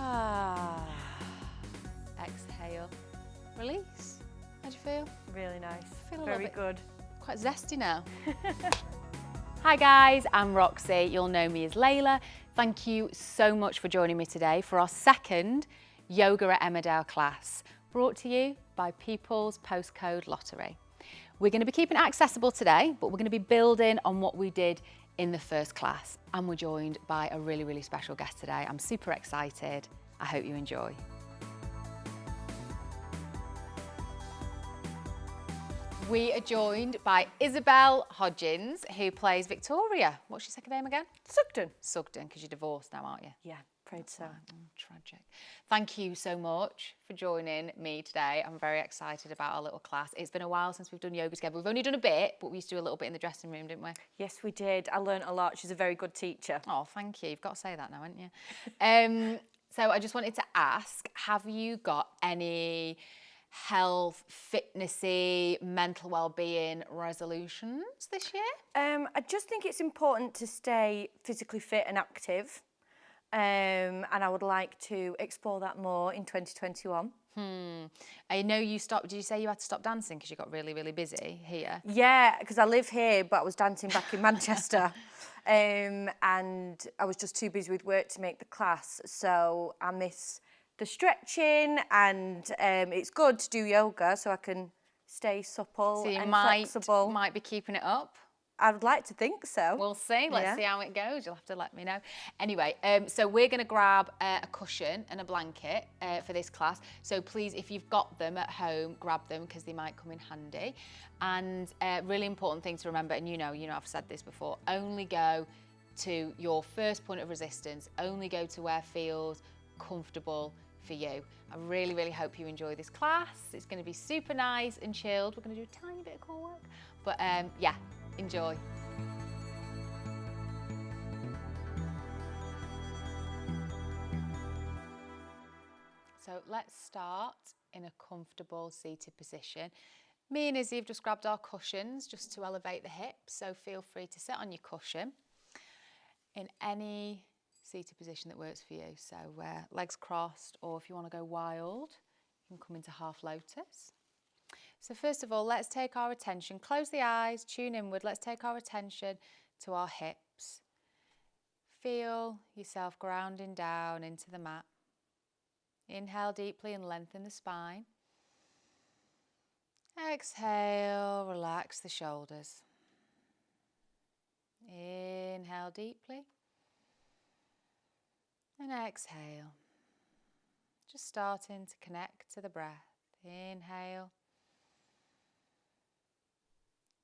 Ah. Exhale. Release. How do you feel? Really nice. I feel Very good. Quite zesty now. Hi guys, I'm Roxy. You'll know me as Layla. Thank you so much for joining me today for our second Yoga at Emmerdale class, brought to you by People's Postcode Lottery. We're going to be keeping it accessible today, but we're going to be building on what we did in the first class, and we're joined by a really, really special guest today. I'm super excited. I hope you enjoy. We are joined by Isabel Hodgins, who plays Victoria. What's your second name again? Sugden. Sugden, because you're divorced now, aren't you? Yeah, afraid so. Tragic. Thank you so much for joining me today. I'm very excited about our little class. It's been a while since we've done yoga together. We've only done a bit, but we used to do a little bit in the dressing room, didn't we? Yes, we did. I learnt a lot. She's a very good teacher. Oh, thank you. You've got to say that now, haven't you? So I just wanted to ask, have you got any health, fitnessy, mental well-being resolutions this year? I just think it's important to stay physically fit and active. And I would like to explore that more in 2021. I know you stopped. Did you say you had to stop dancing because you got really, really busy here? Yeah, because I live here, but I was dancing back in Manchester. And I was just too busy with work to make the class. So I miss the stretching, and it's good to do yoga so I can stay supple So you and might flexible. be keeping it up. I would like to think so. We'll see. Let's see how it goes. You'll have to let me know. Anyway, so we're going to grab a cushion and a blanket for this class. So please, if you've got them at home, grab them because they might come in handy. And really important thing to remember, and you know, I've said this before, only go to your first point of resistance. Only go to where feels comfortable for you. I really, really hope you enjoy this class. It's going to be super nice and chilled. We're going to do a tiny bit of core work, but yeah. Enjoy. So let's start in a comfortable seated position. Me and Izzy have just grabbed our cushions just to elevate the hips, so feel free to sit on your cushion in any seated position that works for you. So legs crossed, or if you want to go wild, you can come into half lotus. So first of all, let's take our attention, close the eyes, tune inward. Let's take our attention to our hips. Feel yourself grounding down into the mat. Inhale deeply and lengthen the spine. Exhale, relax the shoulders. Inhale deeply and exhale. Just starting to connect to the breath. Inhale.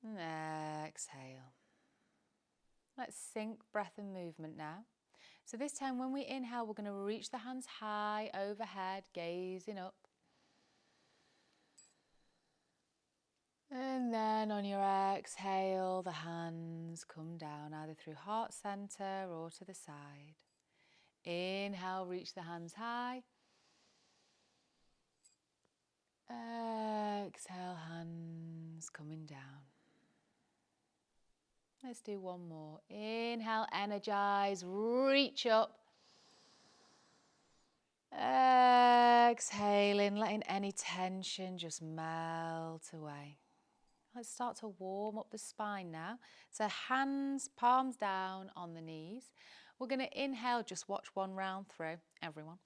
And exhale. Let's sync breath and movement now. So this time when we inhale, we're going to reach the hands high overhead, gazing up. And then on your exhale, the hands come down either through heart center or to the side. Inhale, reach the hands high. Exhale, hands coming down. Let's do one more. Inhale, energize, reach up. Exhaling, letting any tension just melt away. Let's start to warm up the spine now. So hands, palms down on the knees. We're going to inhale, just watch one round through, everyone.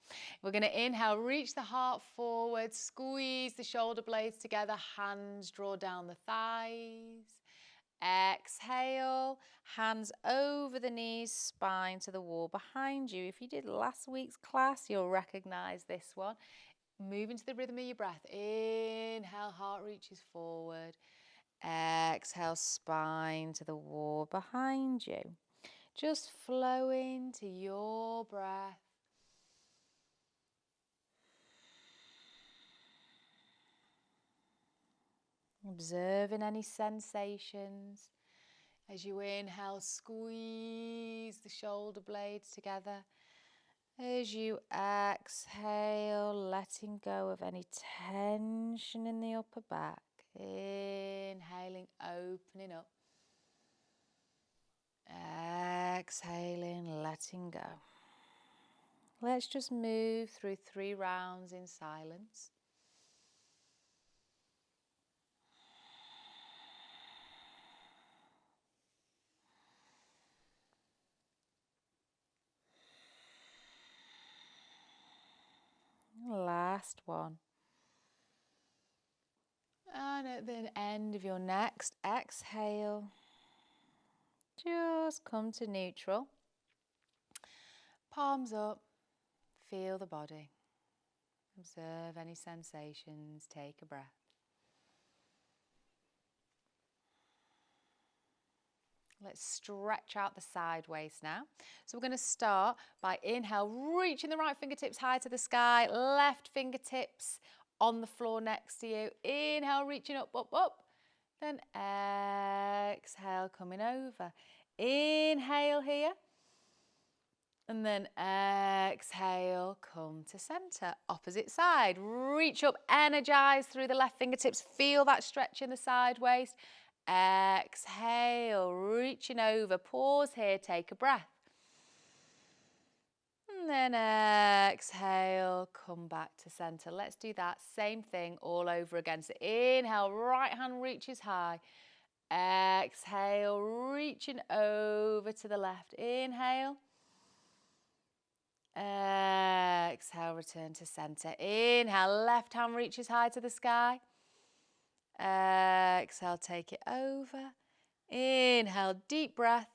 We're going to inhale, reach the heart forward, squeeze the shoulder blades together, hands draw down the thighs. Exhale, hands over the knees, spine to the wall behind you. If you did last week's class, you'll recognize this one. Move into the rhythm of your breath. Inhale, heart reaches forward. Exhale, spine to the wall behind you. Just flowing to your breath. Observing any sensations. As you inhale, squeeze the shoulder blades together. As you exhale, letting go of any tension in the upper back. Inhaling, opening up. Exhaling, letting go. Let's just move through 3 rounds in silence. Last one. And at the end of your next exhale, just come to neutral. Palms up, feel the body. Observe any sensations, take a breath. Let's stretch out the side waist now. So we're going to start by inhale, reaching the right fingertips high to the sky, left fingertips on the floor next to you. Inhale, reaching up, up, up. Then exhale, coming over. Inhale here. And then exhale, come to center. Opposite side. Reach up, energize through the left fingertips. Feel that stretch in the side waist. Exhale, reaching over. Pause here, take a breath. And then exhale, come back to center. Let's do that same thing all over again. So inhale, right hand reaches high. Exhale, reaching over to the left. Inhale. Exhale, return to center. Inhale, left hand reaches high to the sky. Exhale, take it over. Inhale, deep breath.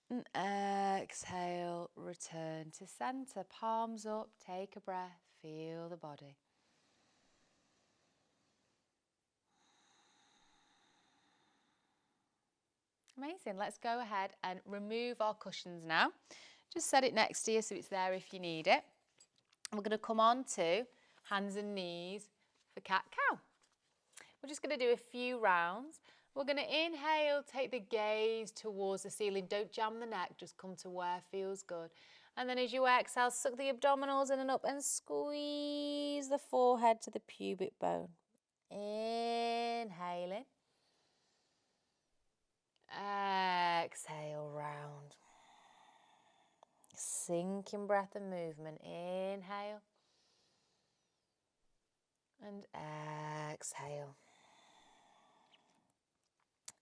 And exhale, return to center. Palms up, take a breath, feel the body. Amazing. Let's go ahead and remove our cushions now. Just set it next to you so it's there if you need it. We're going to come on to hands and knees for cat-cow. We're just going to do a few rounds. We're going to inhale, take the gaze towards the ceiling. Don't jam the neck, just come to where feels good. And then as you exhale, suck the abdominals in and up and squeeze the forehead to the pubic bone. Inhaling. Exhale, round. Sinking breath and movement. Inhale. And exhale.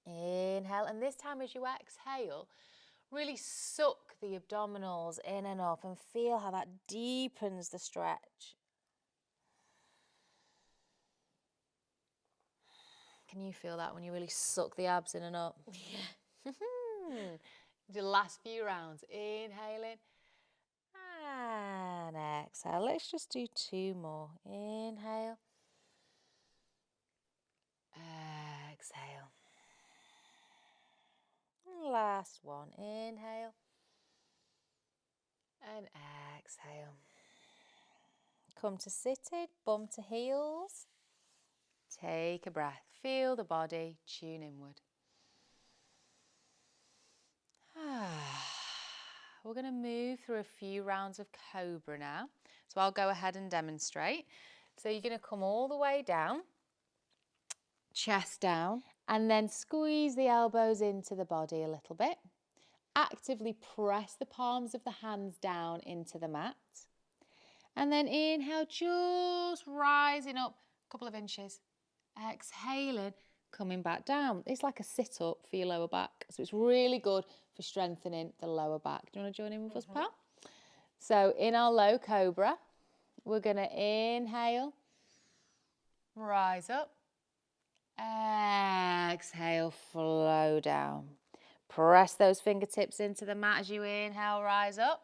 Inhale, and this time as you exhale, really suck the abdominals in and up and feel how that deepens the stretch. Can you feel that when you really suck the abs in and up? Yeah. The last few rounds. Inhaling and exhale. Let's just do 2 more. Inhale. Exhale. Last one. Inhale. And exhale. Come to seated, bum to heels. Take a breath. Feel the body. Tune inward. We're going to move through a few rounds of Cobra now. So I'll go ahead and demonstrate. So you're going to come all the way down, chest down, and then squeeze the elbows into the body a little bit. Actively press the palms of the hands down into the mat. And then inhale, just rising up a couple of inches. Exhaling, coming back down. It's like a sit-up for your lower back. So it's really good for strengthening the lower back. Do you want to join in with us, pal? So in our low Cobra, we're going to inhale, rise up. Exhale, flow down. Press those fingertips into the mat as you inhale, rise up.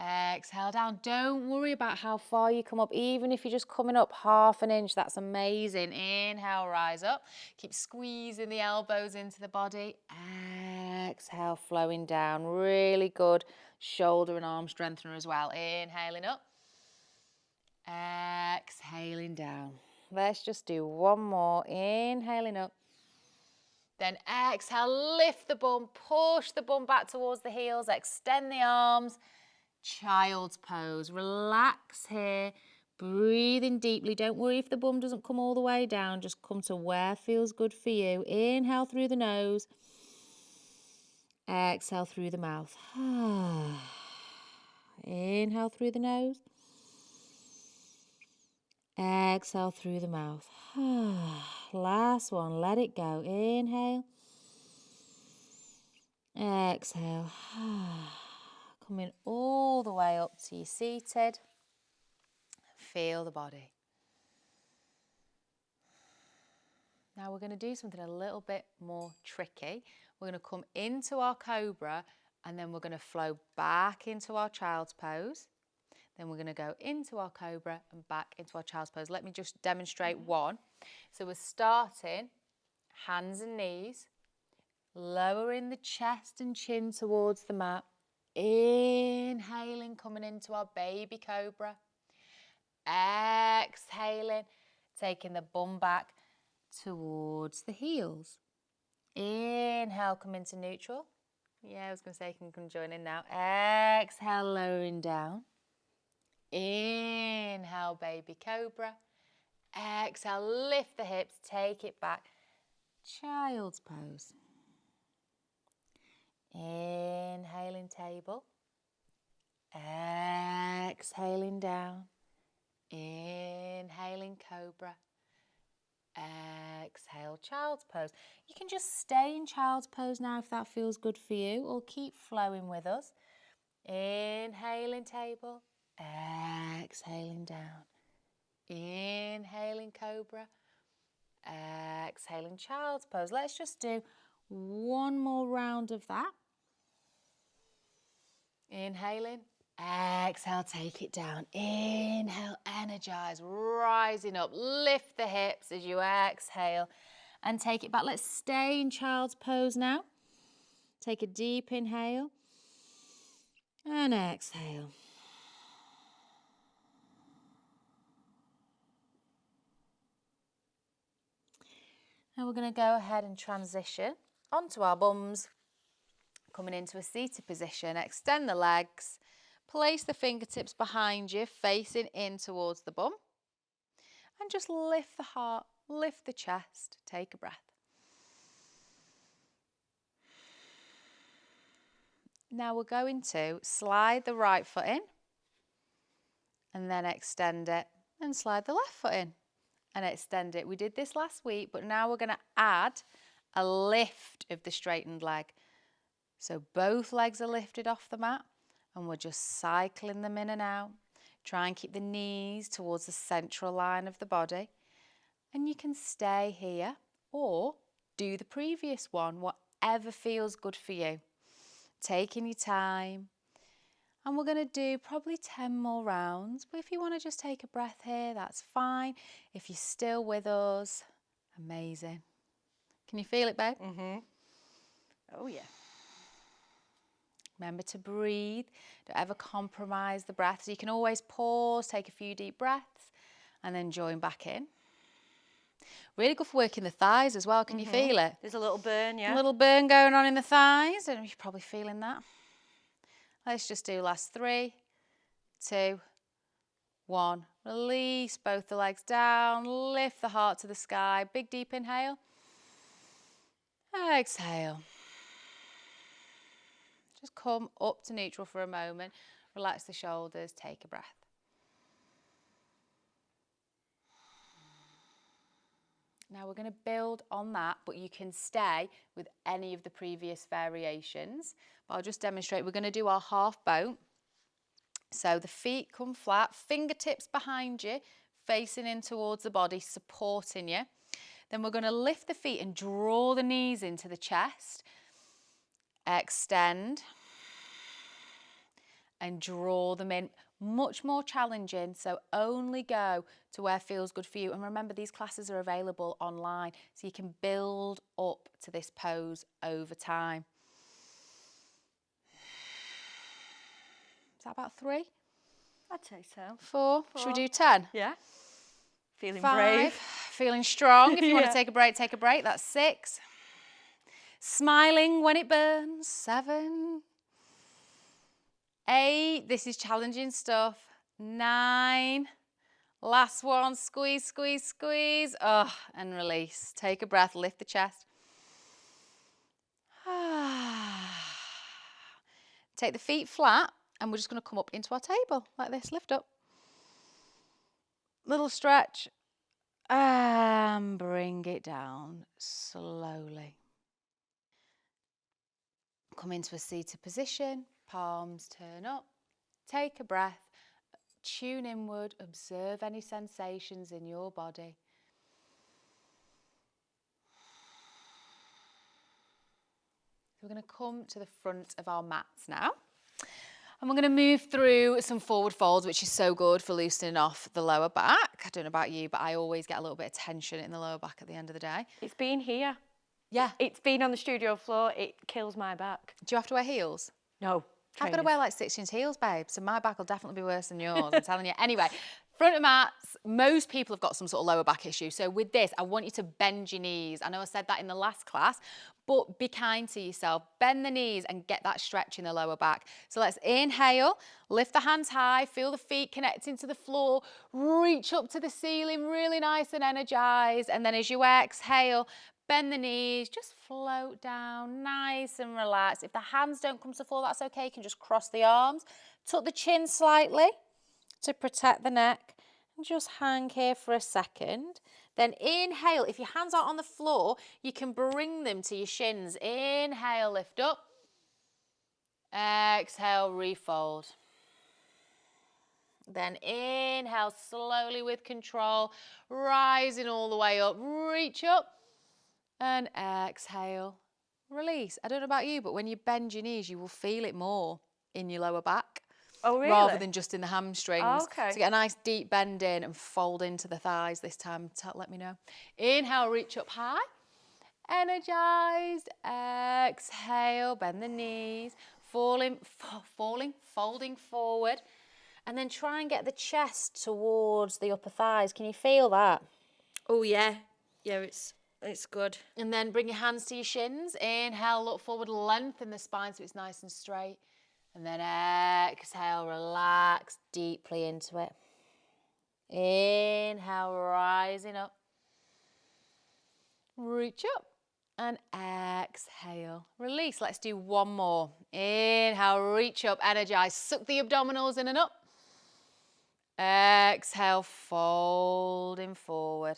Exhale down. Don't worry about how far you come up. Even if you're just coming up half an inch, that's amazing. Inhale, rise up. Keep squeezing the elbows into the body. Exhale, flowing down. Really good shoulder and arm strengthener as well. Inhaling up. Exhaling down. Let's just do 1 more. Inhaling up. Then exhale, lift the bum, push the bum back towards the heels, extend the arms. Child's pose. Relax here. Breathing deeply. Don't worry if the bum doesn't come all the way down. Just come to where feels good for you. Inhale through the nose. Exhale through the mouth. Inhale through the nose. Exhale through the mouth. Last one, let it go. Inhale. Exhale. Coming all the way up to you seated. Feel the body. Now we're going to do something a little bit more tricky. We're going to come into our Cobra and then we're going to flow back into our child's pose. Then we're going to go into our Cobra and back into our child's pose. Let me just demonstrate one. So we're starting hands and knees, lowering the chest and chin towards the mat. Inhaling, coming into our baby Cobra. Exhaling, taking the bum back towards the heels. Inhale, come into neutral. Yeah, I was going to say you can come join in now. Exhale, lowering down. Inhale, baby Cobra. Exhale, lift the hips, take it back. Child's pose. Inhaling table. Exhaling down. Inhaling Cobra. Exhale, child's pose. You can just stay in child's pose now if that feels good for you, or keep flowing with us. Inhaling table. Exhaling down. Inhaling Cobra. Exhaling child's pose. Let's just do one more round of that. Inhaling. Exhale, take it down. Inhale, energize, rising up. Lift the hips as you exhale and take it back. Let's stay in child's pose now. Take a deep inhale and exhale. Now we're going to go ahead and transition onto our bums, coming into a seated position. Extend the legs, place the fingertips behind you, facing in towards the bum, and just lift the heart, lift the chest, take a breath. Now we're going to slide the right foot in, and then extend it, and slide the left foot in. And extend it. We did this last week, but now we're going to add a lift of the straightened leg. So both legs are lifted off the mat and we're just cycling them in and out. Try and keep the knees towards the central line of the body. And you can stay here or do the previous one, whatever feels good for you. Taking your time. And we're going to do probably 10 more rounds. But if you want to just take a breath here, that's fine. If you're still with us, amazing. Can you feel it, babe? Mm-hmm. Oh, yeah. Remember to breathe. Don't ever compromise the breath. So you can always pause, take a few deep breaths, and then join back in. Really good for working the thighs as well. Can you feel it? There's a little burn, yeah. A little burn going on in the thighs. I don't know if you're probably feeling that. Let's just do last 3, 2, 1. Release both the legs down. Lift the heart to the sky. Big deep inhale. Exhale. Just come up to neutral for a moment. Relax the shoulders. Take a breath. Now we're going to build on that, but you can stay with any of the previous variations. But I'll just demonstrate. We're going to do our half boat. So the feet come flat, fingertips behind you, facing in towards the body, supporting you. Then we're going to lift the feet and draw the knees into the chest. Extend. And draw them in. Much more challenging, so only go to where feels good for you. And remember, these classes are available online, so you can build up to this pose over time. Is that about 3? I'd say so. 4? Should we do 10? Yeah. Feeling 5. brave. Feeling strong. If you want Yeah. to take a break, take a break. That's 6. Smiling when it burns. 7. 8, this is challenging stuff. 9, last one, squeeze, squeeze, squeeze. Oh, and release. Take a breath, lift the chest. Take the feet flat And we're just going to come up into our table like this, lift up. Little stretch. And bring it down slowly. Come into a seated position, palms turn up. Take a breath, tune inward, observe any sensations in your body. So we're going to come to the front of our mats now. And we're going to move through some forward folds, which is so good for loosening off the lower back. I don't know about you, but I always get a little bit of tension in the lower back at the end of the day. It's been here. Yeah. It's been on the studio floor. It kills my back. Do you have to wear heels? No. I've got to wear like 6-inch heels, babe, so my back will definitely be worse than yours, I'm telling you. Anyway, front of mats, most people have got some sort of lower back issue. So with this, I want you to bend your knees. I know I said that in the last class, but be kind to yourself. Bend the knees and get that stretch in the lower back. So let's inhale, lift the hands high, feel the feet connecting to the floor, reach up to the ceiling, really nice and energized. And then as you exhale, bend the knees, just float down, nice and relaxed. If the hands don't come to the floor, that's okay. You can just cross the arms, tuck the chin slightly to protect the neck, and just hang here for a second. Then inhale. If your hands aren't on the floor, you can bring them to your shins. Inhale, lift up. Exhale, refold. Then inhale slowly with control, rising all the way up, reach up. And exhale, release. I don't know about you, but when you bend your knees, you will feel it more in your lower back. Oh, really? Rather than just in the hamstrings. Oh, okay. So get a nice deep bend in and fold into the thighs this time. Let me know. Inhale, reach up high. Energized. Exhale, bend the knees. Folding forward. And then try and get the chest towards the upper thighs. Can you feel that? Oh, yeah. Yeah, it's good. And then bring your hands to your shins. Inhale, look forward, lengthen the spine so it's nice and straight. And then exhale, relax deeply into it. Inhale, rising up. Reach up. And exhale, release. Let's do one more. Inhale, reach up, energize. Suck the abdominals in and up. Exhale, folding forward.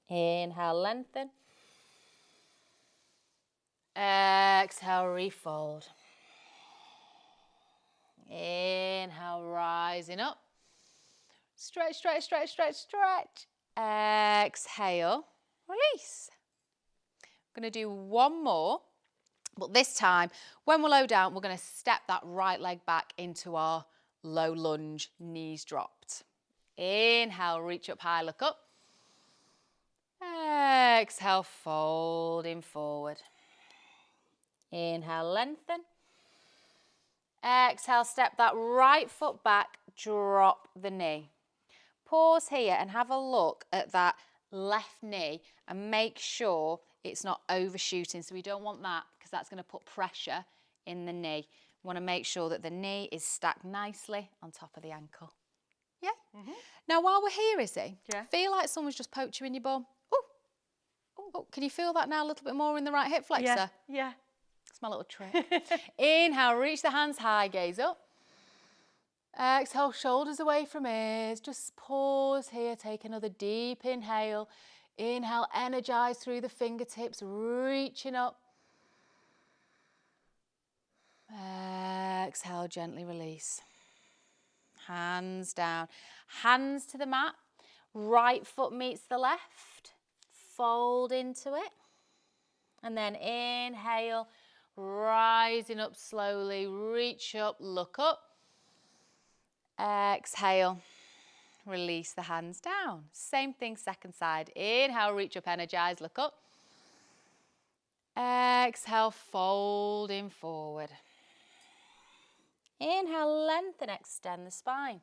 Inhale, lengthen. Exhale, refold. Inhale, rising up. Stretch, stretch, stretch, stretch, stretch. Exhale, release. I'm going to do one more, but this time, when we're low down, we're going to step that right leg back into our low lunge, knees dropped. Inhale, reach up high, look up. Exhale, folding forward. Inhale, lengthen. Exhale, step that right foot back, drop the knee. Pause here and have a look at that left knee and make sure it's not overshooting. So we don't want that because that's going to put pressure in the knee. We want to make sure that the knee is stacked nicely on top of the ankle. Yeah? Mm-hmm. Now, while we're here, Izzy, feel like someone's just poked you in your bum. Oh, can you feel that now a little bit more in the right hip flexor? Yeah. That's my little trick. Inhale, reach the hands high, gaze up. Exhale, shoulders away from ears. Just pause here, take another deep inhale. Inhale, energize through the fingertips, reaching up. Exhale, gently release. Hands down. Hands to the mat. Right foot meets the left. Fold into it. And then inhale, rising up slowly. Reach up, look up. Exhale, release the hands down. Same thing, second side. Inhale, reach up, energize, look up. Exhale, folding forward. Inhale, lengthen, extend the spine.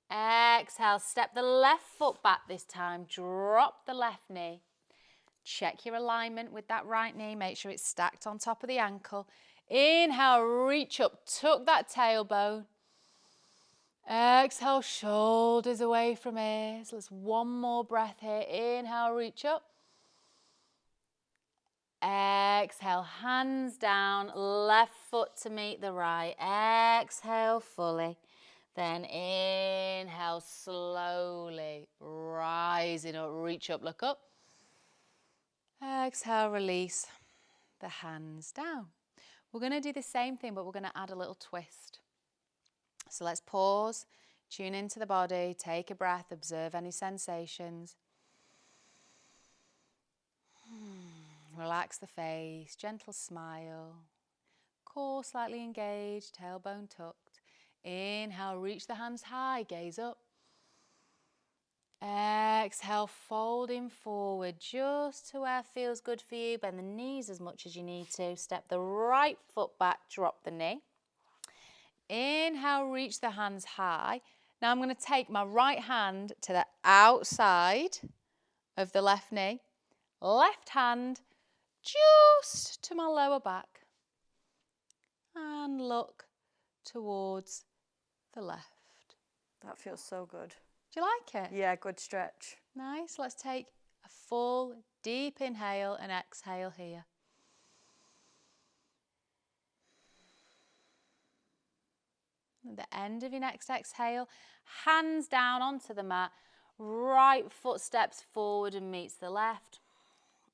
Exhale, step the left foot back this time. Drop the left knee. Check your alignment with that right knee. Make sure it's stacked on top of the ankle. Inhale, reach up, tuck that tailbone. Exhale, shoulders away from ears. Let's one more breath here. Inhale, reach up. Exhale, hands down, left foot to meet the right. Exhale fully. Then inhale slowly, rising up, reach up, look up. Exhale, release the hands down. We're going to do the same thing, but we're going to add a little twist. So let's pause, tune into the body, take a breath, observe any sensations. Relax the face, gentle smile. Core slightly engaged, tailbone tucked. Inhale, reach the hands high, gaze up. Exhale, folding forward just to where feels good for you. Bend the knees as much as you need to. Step the right foot back, drop the knee. Inhale, reach the hands high. Now I'm going to take my right hand to the outside of the left knee. Left hand just to my lower back. And look towards the left. That feels so good. Do you like it? Yeah, good stretch. Nice. Let's take a full deep inhale and exhale here. At the end of your next exhale, hands down onto the mat. Right foot steps forward and meets the left.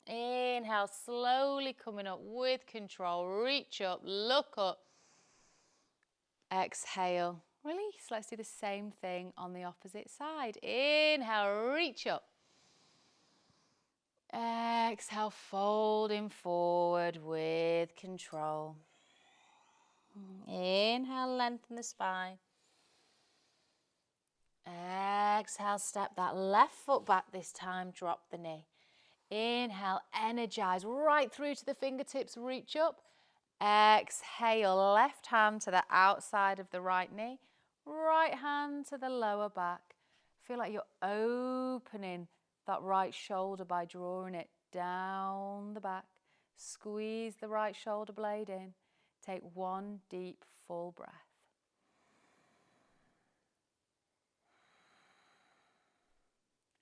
Inhale, slowly coming up with control. Reach up, look up. Exhale, release. Let's do the same thing on the opposite side. Inhale, reach up. Exhale, folding forward with control. Inhale, lengthen the spine. Exhale, step that left foot back this time, drop the knee. Inhale, energize right through to the fingertips, reach up. Exhale, left hand to the outside of the right knee, right hand to the lower back. Feel like you're opening that right shoulder by drawing it down the back. Squeeze the right shoulder blade in. Take one deep, full breath.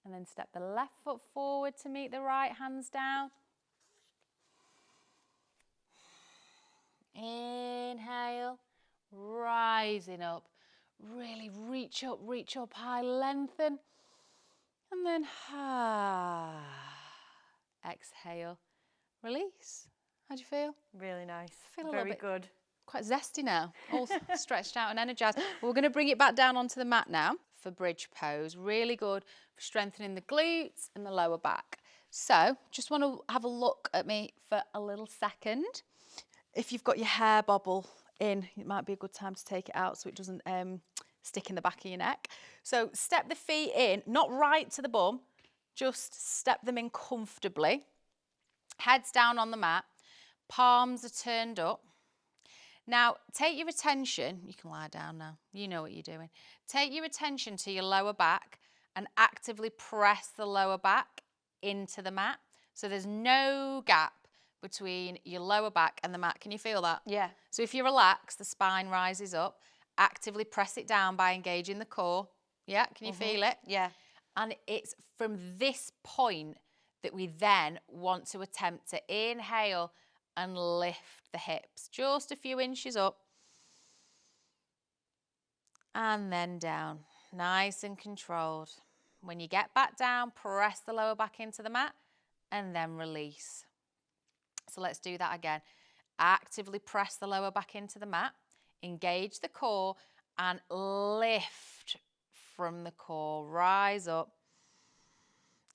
And then step the left foot forward to meet the right, hands down. Inhale, rising up. Really reach up high, lengthen. And then exhale, release. How do you feel? Really nice. Feel a Very little bit good. quite zesty now, all stretched out and energized. We're going to bring it back down onto the mat now for bridge pose. Really good for strengthening the glutes and the lower back. So just want to have a look at me for a little second. If you've got your hair bobble in, it might be a good time to take it out so it doesn't stick in the back of your neck. So step the feet in, not right to the bum, just step them in comfortably. Heads down on the mat, palms are turned up. Now, take your attention, you can lie down now, you know what you're doing. Take your attention to your lower back and actively press the lower back into the mat. So there's no gap between your lower back and the mat. Can you feel that? Yeah. So if you relax, the spine rises up. Actively press it down by engaging the core. Yeah, can you feel it? Yeah. And it's from this point that we then want to attempt to inhale and lift the hips just a few inches up and then down, nice and controlled. When you get back down, press the lower back into the mat and then release. So let's do that again. Actively press the lower back into the mat, engage the core and lift from the core, rise up.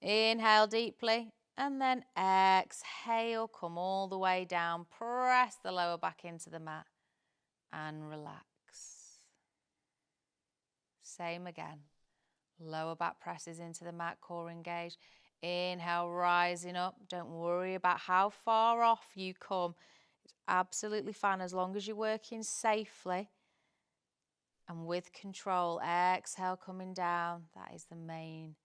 Inhale deeply. And then exhale, come all the way down, press the lower back into the mat and relax. Same again. Lower back presses into the mat, core engaged. Inhale, rising up. Don't worry about how far off you come. It's absolutely fine as long as you're working safely and with control. Exhale, coming down. That is the main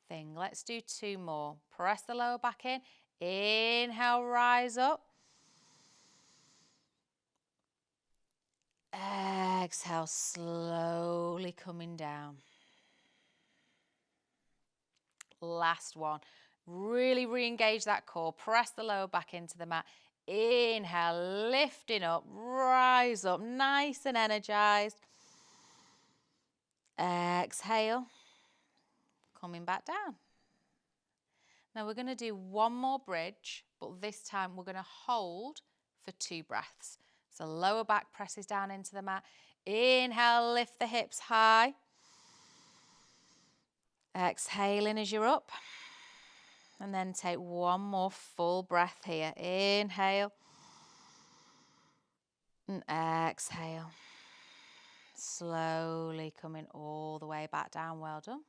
thing. Let's do two more. Press the lower back in. Inhale, rise up. Exhale, slowly coming down. Last one. Really re-engage that core. Press the lower back into the mat. Inhale, lifting up, rise up, nice and energized. Exhale, coming back down. Now we're going to do one more bridge, but this time we're going to hold for 2 breaths. So lower back presses down into the mat. Inhale, lift the hips high. Exhaling as you're up. And then take one more full breath here. Inhale. And exhale. Slowly coming all the way back down. Well done.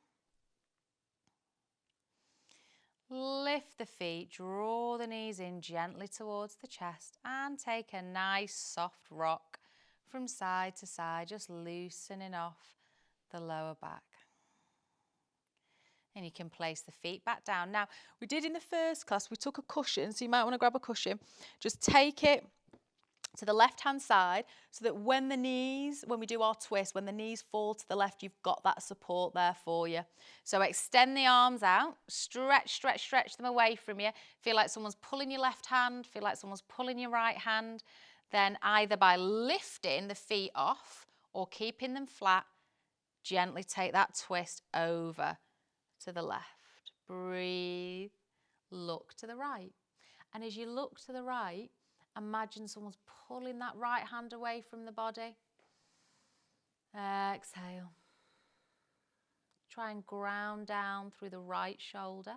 Lift the feet, draw the knees in gently towards the chest and take a nice soft rock from side to side, just loosening off the lower back. And you can place the feet back down. Now, we did in the first class, we took a cushion, so you might want to grab a cushion. Just take it to the left-hand side so that when we do our twist, when the knees fall to the left, you've got that support there for you. So extend the arms out, stretch them away from you. Feel like someone's pulling your left hand, feel like someone's pulling your right hand. Then either by lifting the feet off or keeping them flat, gently take that twist over to the left. Breathe, look to the right. And as you look to the right, imagine someone's pulling that right hand away from the body. Exhale. Try and ground down through the right shoulder.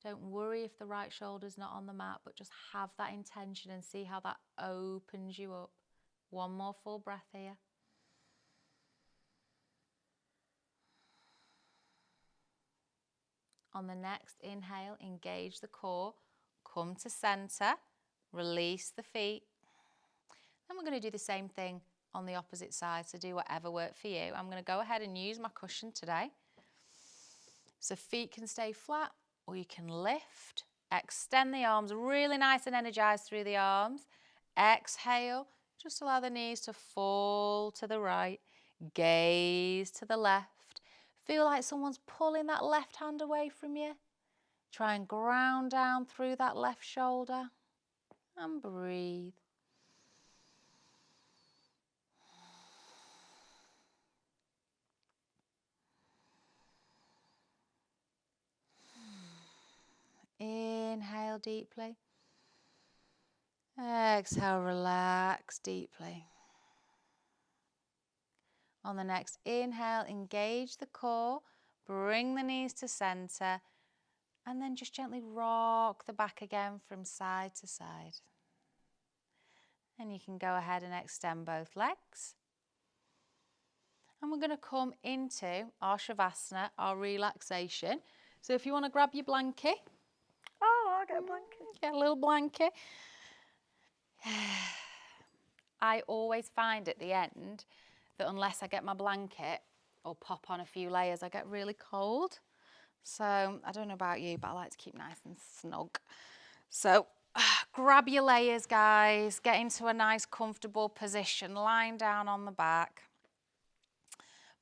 Don't worry if the right shoulder's not on the mat, but just have that intention and see how that opens you up. One more full breath here. On the next inhale, engage the core, come to center, release the feet. Then we're going to do the same thing on the opposite side, so do whatever works for you. I'm going to go ahead and use my cushion today. So feet can stay flat or you can lift. Extend the arms, really nice and energized through the arms. Exhale, just allow the knees to fall to the right. Gaze to the left. Feel like someone's pulling that left hand away from you. Try and ground down through that left shoulder and breathe. Inhale deeply. Exhale, relax deeply. On the next inhale, engage the core, bring the knees to center, and then just gently rock the back again from side to side. And you can go ahead and extend both legs. And we're going to come into our Savasana, our relaxation. So if you want to grab your blanket. Oh, I'll get a blanket. Get a little blanket. I always find at the end that unless I get my blanket or pop on a few layers, I get really cold. So I don't know about you, but I like to keep nice and snug. So grab your layers, guys. Get into a nice comfortable position, lying down on the back.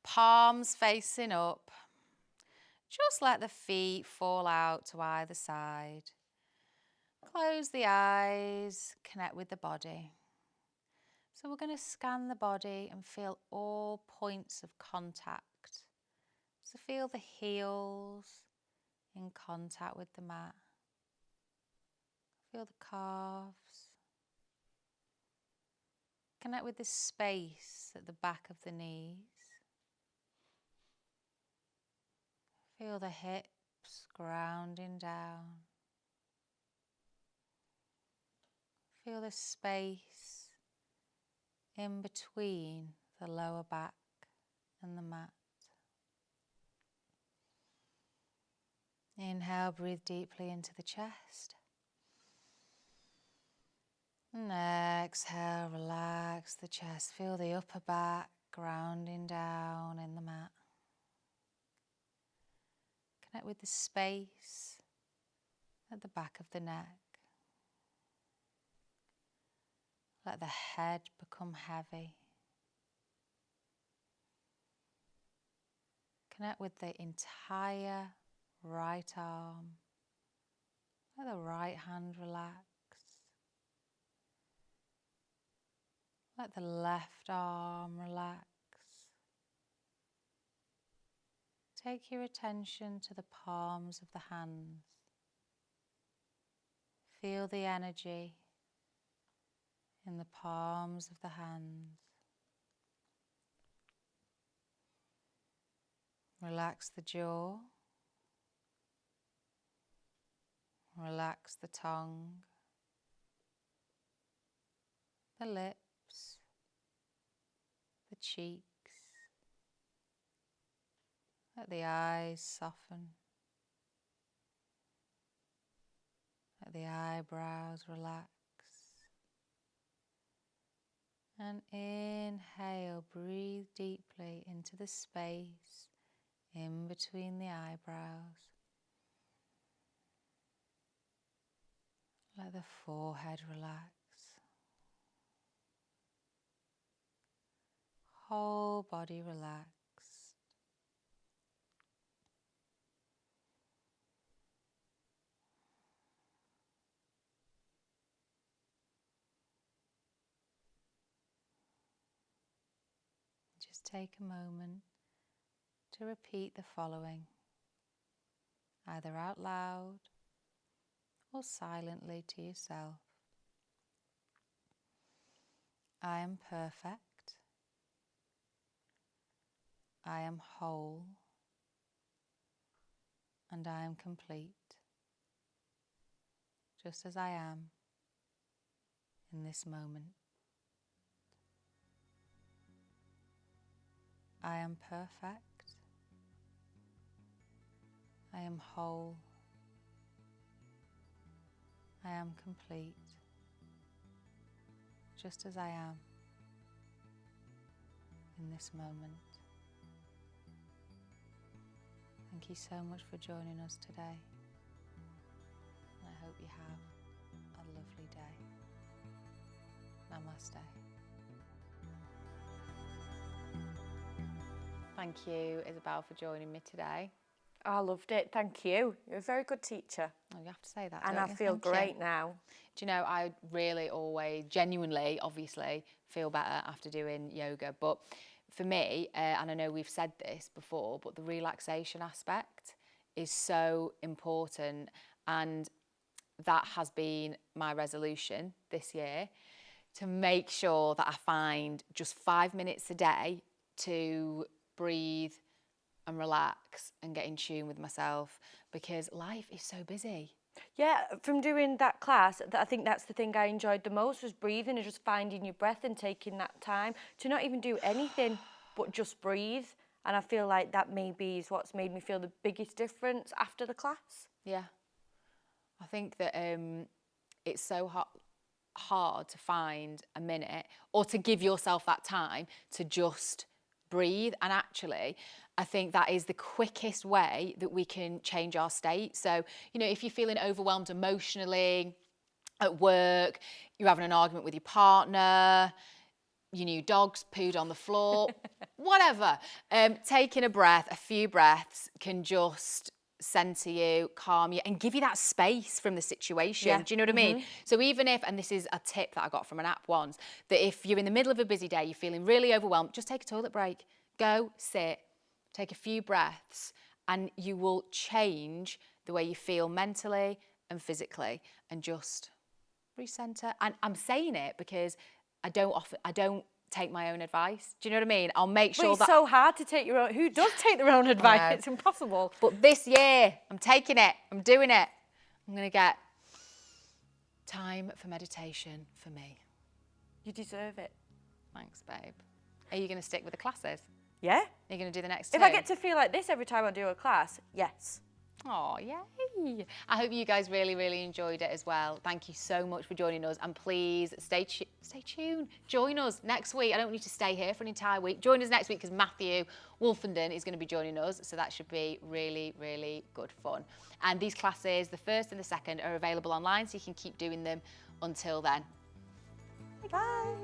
Palms facing up. Just let the feet fall out to either side. Close the eyes, connect with the body. So we're going to scan the body and feel all points of contact. So feel the heels in contact with the mat. Feel the calves. Connect with the space at the back of the knees. Feel the hips grounding down. Feel the space in between the lower back and the mat. Inhale, breathe deeply into the chest. And exhale, relax the chest. Feel the upper back grounding down in the mat. Connect with the space at the back of the neck. Let the head become heavy. Connect with the entire right arm. Let the right hand relax. Let the left arm relax. Take your attention to the palms of the hands. Feel the energy in the palms of the hands. Relax the jaw. Relax the tongue, the lips, the cheeks. Let the eyes soften. Let the eyebrows relax. And inhale, breathe deeply into the space in between the eyebrows. Let the forehead relax. Whole body relaxed. Just take a moment to repeat the following, either out loud or silently to yourself. I am perfect. I am whole. And I am complete, just as I am in this moment. I am perfect. I am whole. I am complete, just as I am in this moment. Thank you so much for joining us today. And I hope you have a lovely day. Namaste. Thank you, Isabel, for joining me today. I loved it. Thank you. You're a very good teacher. Oh, you have to say that, And don't I you? feel Thank you. great now. Do you know, I really always, genuinely, obviously, feel better after doing yoga. But for me, and I know we've said this before, but the relaxation aspect is so important. And that has been my resolution this year, to make sure that I find just 5 minutes a day to breathe and relax and get in tune with myself, because life is so busy. Yeah, from doing that class, I think that's the thing I enjoyed the most, was breathing and just finding your breath and taking that time to not even do anything but just breathe. And I feel like that maybe is what's made me feel the biggest difference after the class. Yeah. I think that it's so hard to find a minute or to give yourself that time to just breathe. And actually, I think that is the quickest way that we can change our state. So, you know, if you're feeling overwhelmed emotionally at work, you're having an argument with your partner, your new dog's pooed on the floor, whatever, taking a breath, a few breaths can just centre you, calm you, and give you that space from the situation. Yeah. Do you know what I mean? So even if, and this is a tip that I got from an app once, that if you're in the middle of a busy day, you're feeling really overwhelmed, just take a toilet break. Go, sit, take a few breaths, and you will change the way you feel mentally and physically, and just recenter. And I'm saying it because I don't take my own advice. Do you know what I mean? I'll make sure But it's that so hard to take your own. Who does take their own advice? know. It's impossible. But this year, I'm taking it. I'm doing it. I'm going to get time for meditation for me. You deserve it. Thanks, babe. Are you going to stick with the classes? Yeah. Are you going to do the next two? If I get to feel like this every time I do a class, yes. Oh, yay. I hope you guys really, really enjoyed it as well. Thank you so much for joining us. And please stay tuned. Join us next week. I don't want you to stay here for an entire week. Join us next week because Matthew Wolfenden is going to be joining us. So that should be really, really good fun. And these classes, the first and the second, are available online, so you can keep doing them until then. Bye.